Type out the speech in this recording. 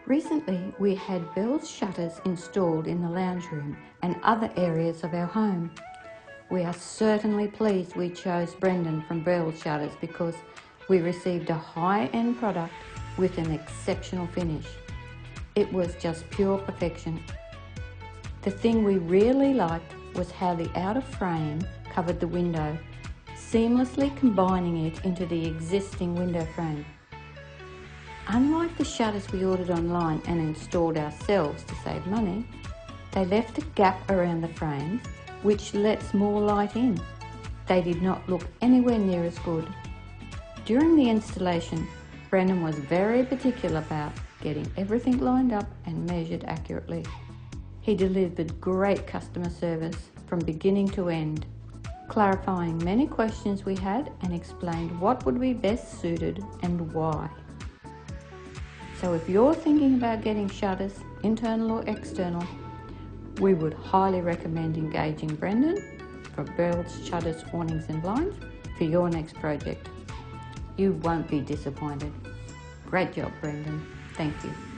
Recently, we had Bell's shutters installed in the lounge room and other areas of our home. We are certainly pleased we chose Brendan from Bell's Shutters because we received a high-end product with an exceptional finish. It was just pure perfection. The thing we really liked was how the outer frame covered the window, seamlessly combining it into the existing window frame. Unlike the shutters we ordered online and installed ourselves to save money, they left a gap around the frames which lets more light in. They did not look anywhere near as good. During the installation, Brendan was very particular about getting everything lined up and measured accurately. He delivered great customer service from beginning to end, clarifying many questions we had and explained what would be best suited and why. So if you're thinking about getting shutters, internal or external, we would highly recommend engaging Brendan from Bell's Shutters, Awnings and Blinds for your next project. You won't be disappointed. Great job, Brendan. Thank you.